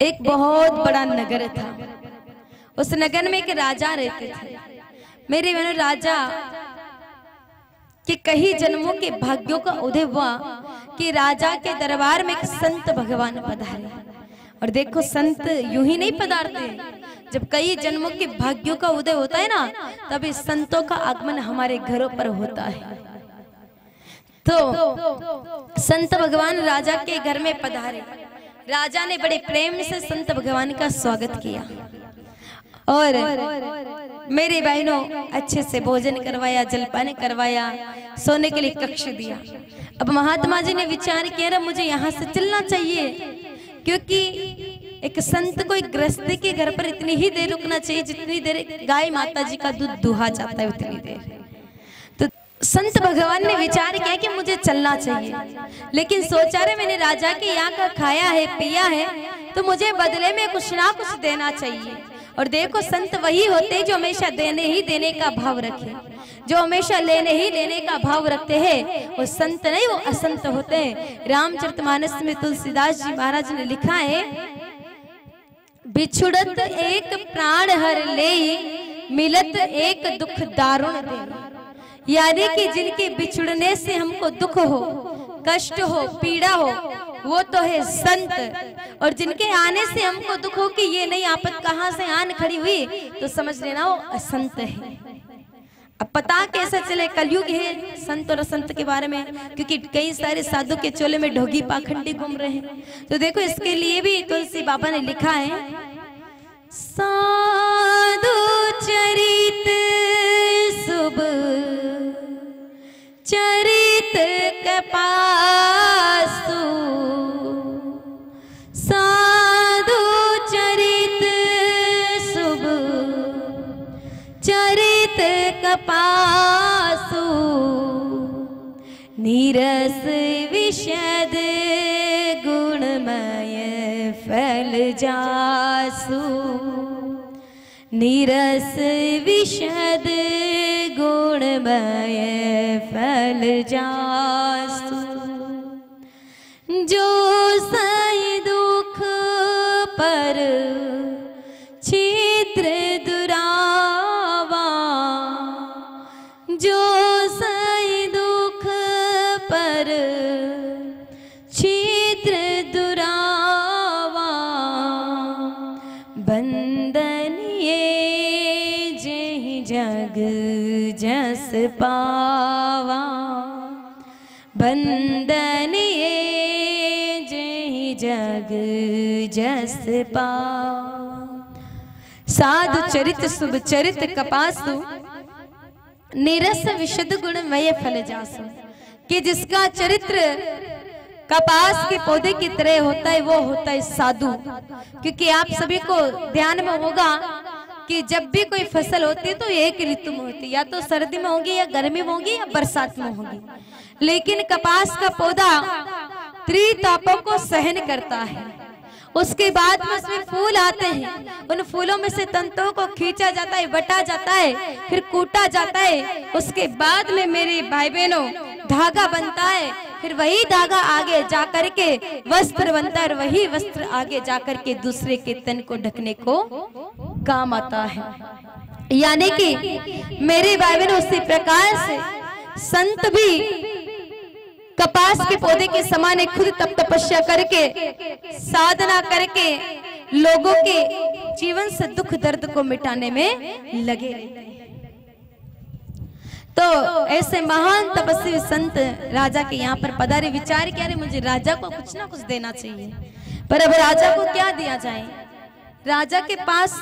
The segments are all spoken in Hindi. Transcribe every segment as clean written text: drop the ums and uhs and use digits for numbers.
एक बहुत बड़ा नगर था। उस नगर में एक राजा रहते थे। मेरे बहनों, राजा के कई जन्मों के भाग्यों का उदय हुआ कि राजा के दरबार में एक संत भगवान पधारे। और देखो, संत यूं ही नहीं पधारते, जब कई जन्मों के भाग्यों का उदय होता है ना, तब इस संतों का आगमन हमारे घरों पर होता है। तो संत भगवान राजा के घर में पधारे। राजा ने बड़े प्रेम से संत भगवान का स्वागत किया और मेरे बहनों अच्छे से भोजन करवाया, जलपान करवाया, सोने के लिए कक्ष दिया। अब महात्मा जी ने विचार किया, मुझे यहाँ से चलना चाहिए, क्योंकि एक संत को एक गृहस्थी के घर पर इतनी ही देर रुकना चाहिए जितनी देर गाय माता जी का दूध दुहा जाता है, उतनी देर। तो संत भगवान ने विचार किया कि मुझे चलना चाहिए, लेकिन सोचा रे मैंने राजा के यहाँ का खाया है, पिया है, तो मुझे बदले में कुछ ना कुछ देना चाहिए। और देखो, संत वही होते हैं जो हमेशा देने ही देने का भाव रखे, जो हमेशा लेने ही लेने का भाव रखते हैं। वो संत नहीं, वो असंत होते हैं। रामचरितमानस में तुलसीदास जी महाराज ने लिखा है, बिछुड़त एक प्राण हर ले, मिलत एक दुख दारुण दे। यानी कि जिनके बिछुड़ने से हमको दुख हो, कष्ट हो, पीड़ा हो, वो तो है संत। और जिनके आने से हमको दुख हो कि ये नई आफत कहाँ से आन खड़ी हुई, तो समझ लेना वो असंत है। अब पता कैसे चले, कलयुग है संत और असंत के बारे में, क्योंकि कई सारे साधु के चोले में ढोगी पाखंडी घूम रहे हैं। तो देखो, इसके लिए भी तुलसी बाबा ने लिखा है, साधु चरित शुभ चरित कपासु, साधु चरित शुभ चरित कपासु, नीरस विशद गुणमय फल जासु, नीरस विशद गुणमय फल जासु। जो सई दुख पर छिद्र दुरावा, जो सई दुख पर छिद्र दुरावा, बंधन ये जेहि जग जस पावा, बंधन ये जेहि जग जस पावा। साधु चरित शुभ चरित कपासु, निरस विशद गुणमय फल जासु। कि जिसका चरित्र कपास के पौधे की तरह होता है, वो होता है साधु। क्योंकि आप सभी को ध्यान में होगा कि जब भी कोई फसल होती है तो एक ऋतु में होती है, या तो सर्दी में होगी, या गर्मी में होगी, या बरसात में होगी। लेकिन कपास का पौधा त्रितापों को सहन करता है। उसके बाद में उसमें फूल आते हैं, उन फूलों में से तंतुओं को खींचा जाता है, बटा जाता है, फिर कूटा जाता है। उसके बाद में मेरे भाई बहनों धागा बनता है, फिर वही धागा आगे जाकर के वस्त्र बनता है, और वही वस्त्र आगे जाकर के दूसरे के तन को ढकने को काम आता है। यानी कि मेरे भाई बहनों, उसी प्रकार से संत भी कपास के पौधे के समान है, खुद तप तपस्या करके साधना करके लोगों के जीवन से दुख दर्द को मिटाने में लगे रहते हैं। तो ऐसे महान तपस्वी संत राजा के यहाँ पर पधारे। विचार किया, अरे मुझे राजा को कुछ ना कुछ देना चाहिए, पर अब राजा को क्या दिया जाए। राजा के पास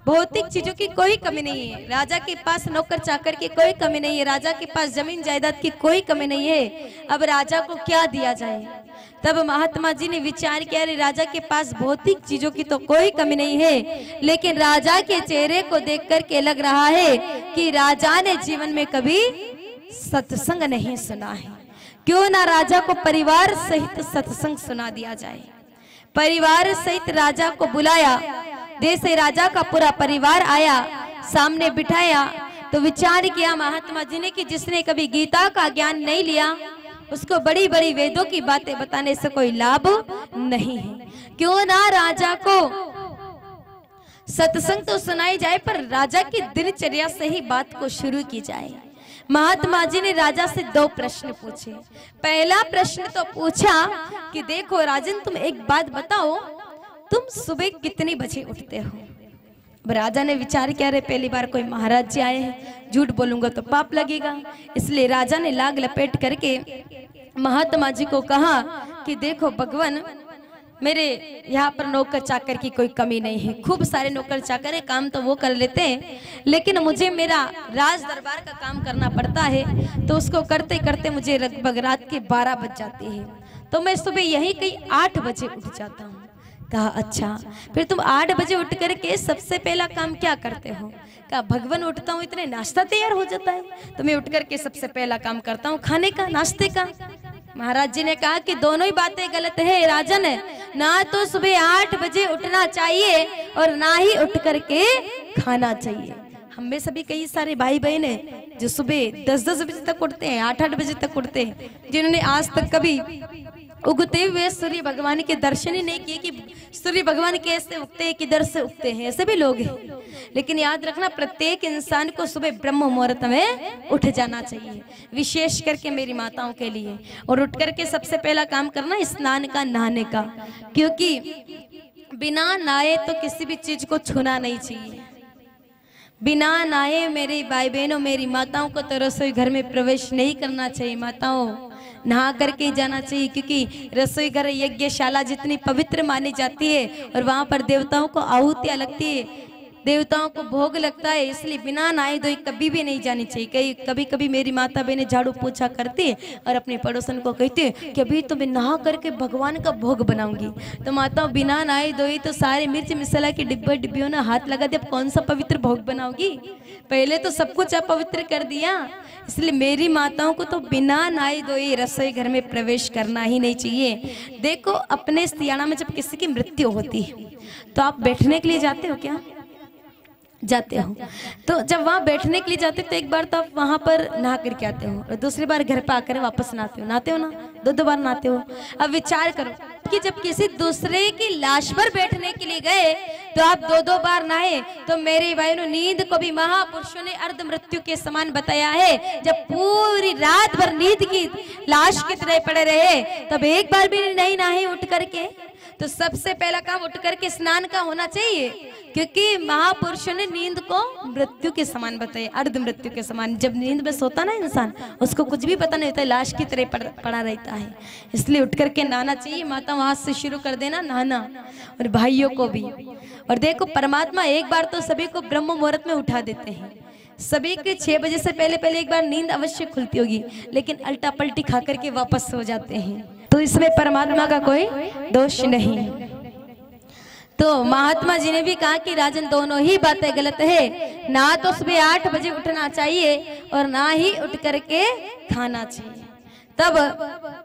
भौतिक चीजों की कोई कमी नहीं है, राजा के पास नौकर चाकर की कोई कमी नहीं है, राजा के पास जमीन जायदाद की कोई कमी नहीं है। अब राजा को क्या दिया जाए। तब महात्मा जी ने विचार किया, राजा के पास भौतिक चीजों की तो कोई कमी नहीं है, लेकिन राजा के चेहरे को देख करके लग रहा है कि राजा ने जीवन में कभी सत्संग नहीं सुना है। क्यों ना राजा को परिवार सहित सत्संग सुना दिया जाए। परिवार सहित राजा को बुलाया, देश से राजा का पूरा परिवार आया, सामने बिठाया। तो विचार किया महात्मा जी ने कि जिसने कभी गीता का ज्ञान नहीं लिया, उसको बड़ी बड़ी वेदों की बातें बताने से कोई लाभ नहीं है। क्यों ना राजा को सत्संग तो सुनाई जाए, पर राजा की दिनचर्या से ही बात को शुरू की जाए। महात्मा जी ने राजा से 2 प्रश्न पूछे। पहला प्रश्न तो पूछा कि देखो राजन, तुम एक बात बताओ, तुम सुबह कितने बजे उठते हो? राजा ने विचार किया, रे पहली बार कोई महाराज जी आए हैं, झूठ बोलूंगा तो पाप लगेगा। इसलिए राजा ने लाग लपेट करके महात्मा जी को कहा कि देखो भगवान, मेरे यहाँ पर नौकर चाकर की कोई कमी नहीं है, खूब सारे नौकर चाकर है, काम तो वो कर लेते हैं, लेकिन मुझे मेरा राज दरबार का काम करना पड़ता है, तो उसको करते करते मुझे लगभग रात के 12 बज जाती है, तो मैं सुबह यही कहीं 8 बजे उठ जाता हूँ। कहा अच्छा, फिर तुम 8 बजे उठ करके सबसे पहला काम क्या करते हो? कहा भगवान, उठता हूँ इतने नाश्ता तैयार हो जाता है, तो मैं उठ करके सबसे पहला काम करता हूँ खाने का, नाश्ते का। महाराज जी ने कहा कि दोनों ही बातें गलत है राजन, ना तो सुबह 8 बजे उठना चाहिए और ना ही उठ करके खाना चाहिए। हम में सभी कई सारे भाई बहन हैं जो सुबह 10-10 बजे तक उठते हैं, 8-8 बजे तक उठते हैं, जिन्होंने आज तक कभी उगते हुए सूर्य भगवान के दर्शन ही नहीं किए कि सूर्य भगवान कैसे उगते हैं, किधर से उगते हैं, ऐसे भी लोग हैं। लेकिन याद रखना, प्रत्येक इंसान को सुबह ब्रह्म मुहूर्त में उठ जाना चाहिए, विशेष करके मेरी माताओं के लिए। और उठ करके सबसे पहला काम करना स्नान का, नहाने का, क्योंकि बिना नहाए तो किसी भी चीज को छूना नहीं चाहिए। बिना नहाए मेरे भाई बहनों, मेरी माताओं को तो रसोई घर में प्रवेश नहीं करना चाहिए। माताओं, नहा करके जाना चाहिए, क्योंकि रसोई घर यज्ञशाला जितनी पवित्र मानी जाती है और वहां पर देवताओं को आहुतियां लगती है, देवताओं को भोग लगता है, इसलिए बिना नहाए धोए कभी भी नहीं जानी चाहिए। कभी कभी मेरी माता बहनें झाड़ू पोछा करती है और अपने पड़ोसन को कहती है कि अभी तो मैं नहा करके भगवान का भोग बनाऊंगी। तो माताओं, बिना नहाए धोए तो सारे मिर्च मसाला के डिब्बियों ने हाथ लगा दिया, अब कौन सा पवित्र भोग बनाओगी? पहले तो सब कुछ अपवित्र कर दिया। इसलिए मेरी माताओं को तो बिना नहाए धोए रसोई घर में प्रवेश करना ही नहीं चाहिए। देखो, अपने सियाना में जब किसी की मृत्यु होती है तो आप बैठने के लिए जाते हो क्या? जाते हो। तो जब वहां बैठने के लिए जाते हो तो एक बार तो आप वहां पर नहा करके आते हो और दूसरी बार घर पे आकर वापस नहाते हो। नहाते हो ना? 2 बार नहाते हो। अब विचार करो कि जब किसी दूसरे की लाश पर बैठने के लिए गए तो आप 2 बार नहाए, तो मेरे भाइयों, नींद को भी महापुरुषों ने अर्ध मृत्यु के समान बताया है। जब पूरी रात भर नींद की लाश की तरह पड़े रहे तब एक बार भी नहीं नहाए उठ करके। तो सबसे पहला काम उठ करके स्नान का होना चाहिए, क्योंकि महापुरुषों ने नींद को मृत्यु के समान बताया, अर्ध मृत्यु के समान। जब नींद में सोता ना इंसान, उसको कुछ भी पता नहीं होता, लाश की तरह पड़ा रहता है। इसलिए उठ करके नहाना चाहिए। माता वहां से शुरू कर देना नहाना, और भाइयों को भी। और देखो, परमात्मा एक बार तो सभी को ब्रह्म मुहूर्त में उठा देते हैं। सभी के 6 बजे से पहले एक बार नींद अवश्य खुलती होगी, लेकिन अल्टा पलटी खा करके वापस सो जाते हैं। तो इसमें परमात्मा का कोई दोष नहीं। तो महात्मा जी ने भी कहा कि राजन, दोनों ही बातें गलत है। ना तो सुबह 8 बजे उठना चाहिए और ना ही उठ करके खाना चाहिए। तब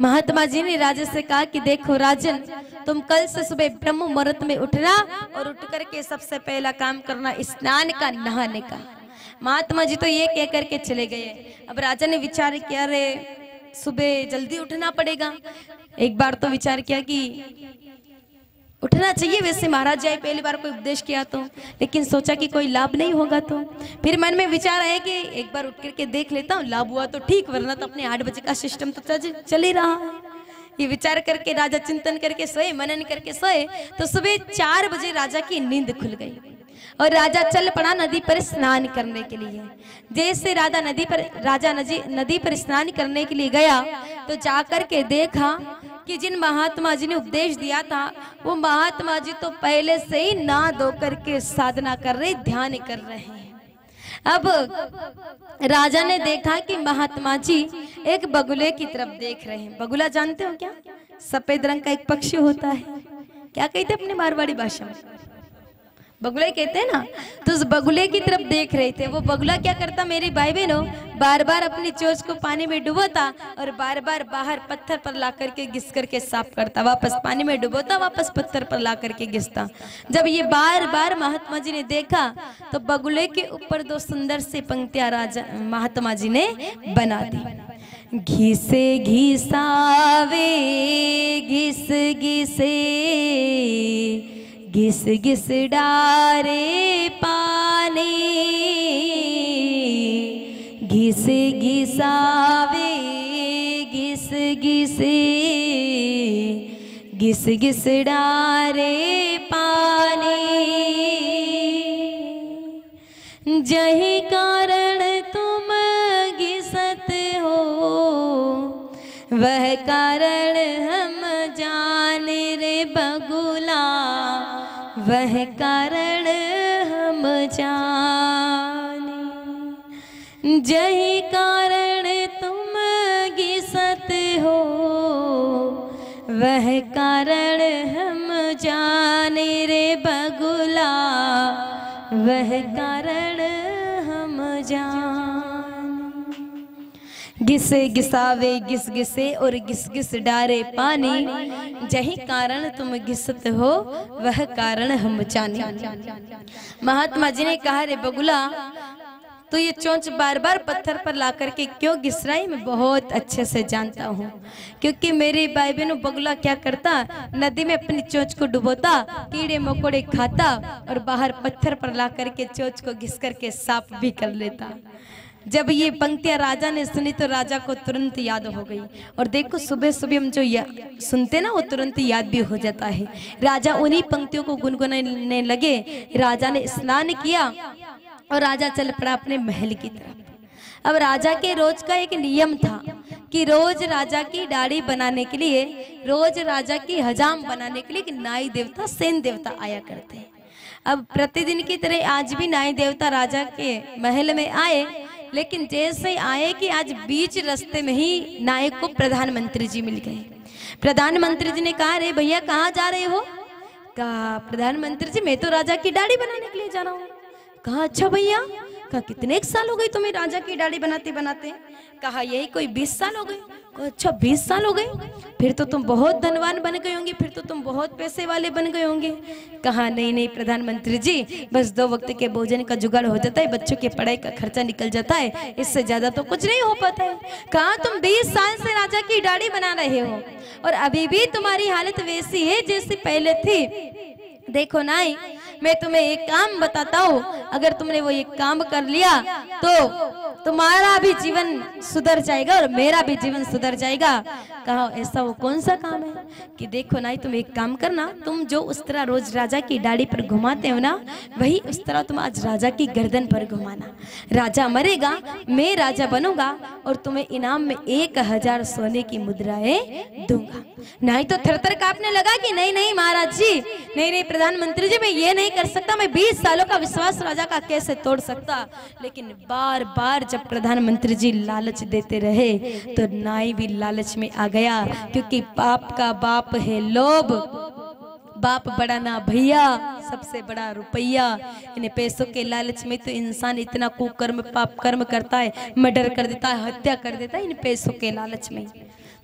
महात्मा जी ने राजा से कहा कि देखो राजन, तुम कल से सुबह ब्रह्म मुहूर्त में उठना और उठ करके सबसे पहला काम करना स्नान का, नहाने का। महात्मा जी तो ये कह करके चले गए। अब राजा ने विचार किया, रे सुबह जल्दी उठना पड़ेगा। एक बार तो विचार किया कि उठना चाहिए, वैसे महाराज जी पहली बार कोई उपदेश किया तो, लेकिन सोचा कि कोई लाभ नहीं होगा। तो फिर मन में विचार आया कि एक बार उठ करके देख लेता हूँ, लाभ हुआ तो ठीक, वरना तो अपने 8 बजे का सिस्टम तो चल ही रहा है। ये विचार करके राजा चिंतन करके सोए, मनन करके सोए। तो सुबह 4 बजे राजा की नींद खुल गई और राजा चल पड़ा नदी पर स्नान करने के लिए। जैसे राजा नदी पर स्नान करने के लिए गया तो जाकर के देखा कि जिन महात्मा जी ने उपदेश दिया था वो महात्मा जी तो पहले से ही नहा धो करके साधना कर रहे, ध्यान कर रहे हैं। अब राजा ने देखा कि महात्मा जी एक बगुले की तरफ देख रहे हैं। बगुला जानते हो क्या? सफेद रंग का एक पक्षी होता है। क्या कहते हैं अपने मारवाड़ी भाषा में? बगुला कहते हैं ना। तो उस बगुले की तरफ देख रहे थे। वो बगुला क्या करता मेरी भाई बहनों, बार बार अपनी चोंच को पानी में डुबोता और बार बार बाहर पत्थर पर ला करके घिस करके साफ करता, वापस पानी में डुबोता, वापस पत्थर पर ला करके घिसता। जब ये बार बार महात्मा जी ने देखा तो बगुले के ऊपर 2 सुंदर से पंक्तियां राजा महात्मा जी ने बना दी। घिसे घिसावे घिस घिसे घिस घिस डारे पानी, घिसे घिसावे घिस घिसे घिस घिस डारे पानी। जही कारण तुम घिसत हो वह कारण हम जाने रे बगुला, वह कारण हम जाने। जही कारण तुम घिसत हो वह कारण हम जाने रे बगुला, वह कारण हम जाने। घिसे घिसावे घिस घिसे और घिस घिस डारे पानी, जही कारण तुम घिसत हो वह कारण हम जाने। महात्मा जी ने कहा रे बगुला तो ये चोंच बार बार पत्थर पर ला करके क्यों घिस रहा है, मैं बहुत अच्छे से जानता हूँ। क्योंकि मेरे भाई बहनों बगुला क्या करता, नदी में अपनी चोंच को डुबोता, कीड़े मकोड़े खाता और बाहर पत्थर पर ला करके चोंच को घिस करके साफ भी कर लेता। जब ये पंक्तियां राजा ने सुनी तो राजा को तुरंत याद हो गई। और देखो सुबह सुबह हम जो सुनते ना वो तुरंत याद भी हो जाता है। राजा उन्हीं पंक्तियों को गुनगुनाने लगे। राजा ने स्नान किया और राजा चल पड़ा अपने महल की तरफ। अब राजा के रोज का एक नियम था कि रोज राजा की दाढ़ी बनाने के लिए, रोज राजा की हजाम बनाने के लिए कि नाई देवता सेन देवता आया करते हैं। अब प्रतिदिन की तरह आज भी नाई देवता राजा के महल में आए, लेकिन जैसे आए कि आज बीच रास्ते में ही नायक को प्रधानमंत्री जी मिल गए। प्रधानमंत्री जी ने कहा रे भैया कहाँ जा रहे हो? कहा प्रधानमंत्री जी मैं तो राजा की दाढ़ी बनाने के लिए जा रहा हूँ। कहा अच्छा भैया, कहा कितने एक साल हो गए तुम्हें राजा की दाढ़ी बनाते बनाते? कहा यही कोई 20 साल हो गए। कहा अच्छा 20 साल हो गए, फिर तो तुम बहुत धनवान बन गए होंगे, फिर तो तुम बहुत पैसे वाले बन गए होंगे। कहा नहीं नहीं प्रधानमंत्री जी, बस 2 वक्त के भोजन का जुगाड़ हो जाता है, बच्चों की पढ़ाई का खर्चा निकल जाता है, इससे ज्यादा तो कुछ नहीं हो पाता है। कहा तुम 20 साल से राजा की दाढ़ी बना रहे हो और अभी भी तुम्हारी हालत वैसी है जैसी पहले थी। देखो नाई, मैं तुम्हें एक काम बताता हूँ, अगर तुमने वो एक काम कर लिया तो तुम्हारा भी जीवन सुधर जाएगा और मेरा भी जीवन सुधर जाएगा। कहा ऐसा वो कौन सा काम है? कि देखो नाई तुम एक काम करना, तुम जो उस तरह रोज राजा की दाढ़ी पर घुमाते हो ना, वही उस तरह तुम आज राजा की गर्दन पर घुमाना। राजा मरेगा, मैं राजा बनूंगा और तुम्हें इनाम में 1000 सोने की मुद्राएं दूंगा। नाई तो थरथर कांपने लगा कि नहीं नहीं महाराज जी, नहीं नहीं प्रधानमंत्री जी, मैं ये नहीं कर सकता, मैं 20 सालों का विश्वास राजा का कैसे तोड़ सकता। लेकिन बार बार जब प्रधानमंत्री जी लालच देते रहे तो नाई भी लालच में आ गया, क्योंकि पाप का बाप है लोभ। बाप बड़ा ना भैया, सबसे बड़ा रुपया। इन पैसों के लालच में तो इंसान इतना कुकर्म पाप कर्म करता है, मर्डर कर देता है, हत्या कर देता है इन पैसों के लालच में।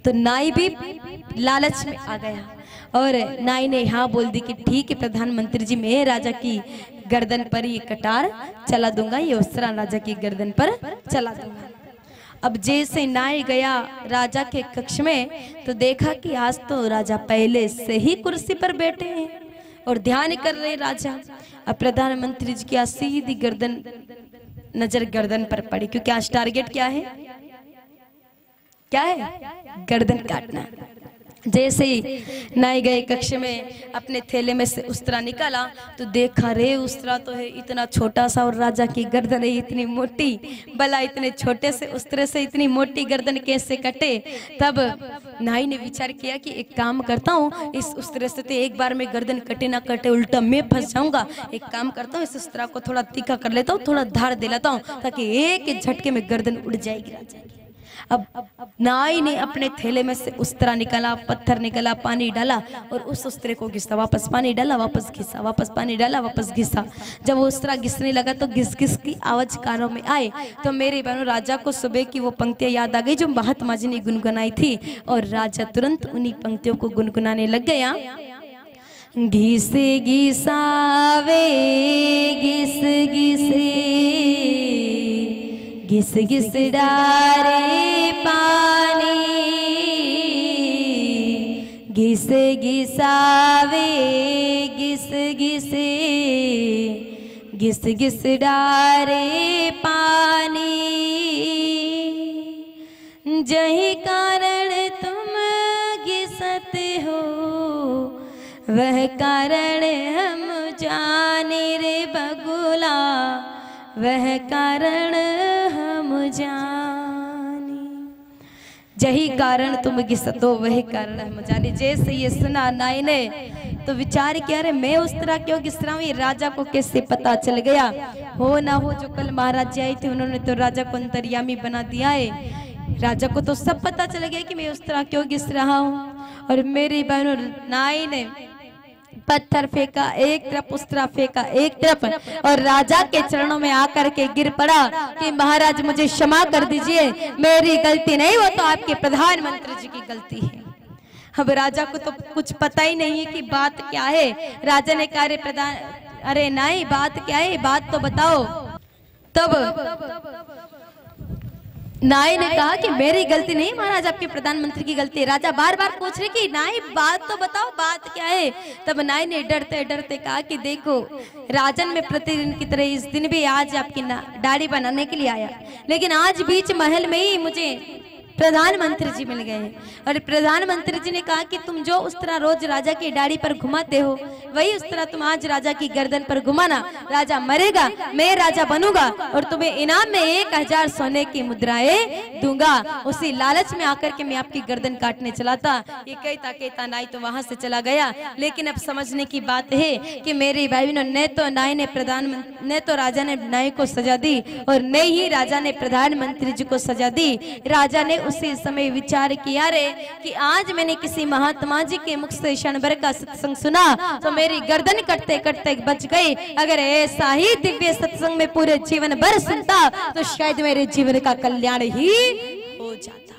तो नाई भी लालच में आ गया और नाई ने हाँ बोल दी कि ठीक है प्रधानमंत्री जी, मैं राजा की गर्दन पर ये कटार चला दूंगा, ये उस तरह राजा की गर्दन पर चला दूंगा। अब जैसे नाई गया राजा के कक्ष में तो देखा कि आज तो राजा पहले से ही कुर्सी पर बैठे हैं और ध्यान कर रहे राजा। अब प्रधानमंत्री जी की सीधी गर्दन नजर गर्दन पर पड़ी, क्योंकि आज टारगेट क्या है? क्या है? गर्दन काटना। जैसे ही नाई गए कक्ष में, अपने थैले में से उस्तरा निकाला तो देखा रे उस्तरा तो है इतना छोटा सा और राजा की गर्दन है इतनी मोटी। भला इतने छोटे से उस्तरे से इतनी मोटी गर्दन कैसे कटे? तब नाई ने विचार किया कि एक काम करता हूँ, इस उस्तरे से तो एक बार में गर्दन कटे ना कटे उल्टा मैं फंस जाऊंगा। एक काम करता हूँ, इस उस्तरा को थोड़ा तीखा कर लेता हूँ, थोड़ा धार दे लेता हूँ, ताकि एक झटके में गर्दन उड़ जाएगी राजा की। अब नाई ने अपने थैले में से उस्तरा निकाला, पत्थर निकाला, पानी डाला और उस उस्तरे को घिसा, वापस पानी डाला, वापस घिसा, वापस पानी डाला, वापस घिसा। जब वो उस्तरा घिसने लगा तो घिस घिस की आवाज कानों में आए तो मेरे बहनों राजा को सुबह की वो पंक्तियां याद आ गई जो महात्मा जी ने गुनगुनाई थी और राजा तुरंत उन्हीं पंक्तियों को गुनगुनाने लग गया। घिसे घिसावे घिस घिसे घिस घिस डारे पा घिस घिसावे घिस घिसे घिस घिस डारे पानी, जही कारण तुम घिसत हो वह कारण हम जाने रे बगुला, वह कारण हम जाने। जही कारण तुम घिसतो वही कारण हम जाने। जैसे ये सुना नाई ने तो विचार किया, अरे मैं उस तरह क्यों घिस रहा हूँ, ये राजा को कैसे पता चल गया। हो ना हो जो कल महाराज जी आई थी उन्होंने तो राजा को अंतर्यामी बना दिया है। राजा को तो सब पता चल गया कि मैं उस तरह क्यों घिस रहा हूँ। और मेरी बहनों नाई ने पत्थर फेंका एक तरफ, उस तरफ फेंका एक तरफ, और राजा के चरणों में आकर के गिर पड़ा कि महाराज मुझे क्षमा कर दीजिए, मेरी गलती नहीं, वो तो आपके प्रधानमंत्री जी की गलती है। अब राजा को तो कुछ पता ही नहीं है कि बात क्या है। राजा ने कहा अरे नहीं बात क्या है, बात तो बताओ। तब नाई ने कहा कि मेरी गलती नहीं महाराज, आपके प्रधानमंत्री की गलती है। राजा बार बार पूछ रहे कि नाई बात तो बताओ, बात क्या है। तब नाई ने डरते डरते कहा कि देखो राजन में प्रतिदिन की तरह इस दिन भी आज आपकी दाढ़ी बनाने के लिए आया, लेकिन आज बीच महल में ही मुझे प्रधानमंत्री जी मिल गए। और प्रधानमंत्री जी ने कहा कि तुम जो उस तरह रोज राजा की दाढ़ी पर घुमाते हो वही उस तरह तुम आज राजा की गर्दन पर घुमाना। राजा मरेगा, मैं राजा बनूंगा और तुम्हें इनाम में 1000 सोने की मुद्राएं दूंगा। उसी लालच में आकर के मैं आपकी गर्दन काटने चला था। ये कहता नाई तो वहां से चला गया। लेकिन अब समझने की बात है कि मेरी भाई ने तो नाई ने तो राजा ने नाई को सजा दी और न ही राजा ने प्रधानमंत्री जी को सजा दी। राजा ने उसी समय विचार किया रे कि आज मैंने किसी महात्मा जी के मुख से क्षण भर का सत्संग सुना तो मेरी गर्दन कटते कटते बच गई। अगर ऐसा ही दिव्य सत्संग में पूरे जीवन भर सुनता तो शायद मेरे जीवन का कल्याण ही हो जाता।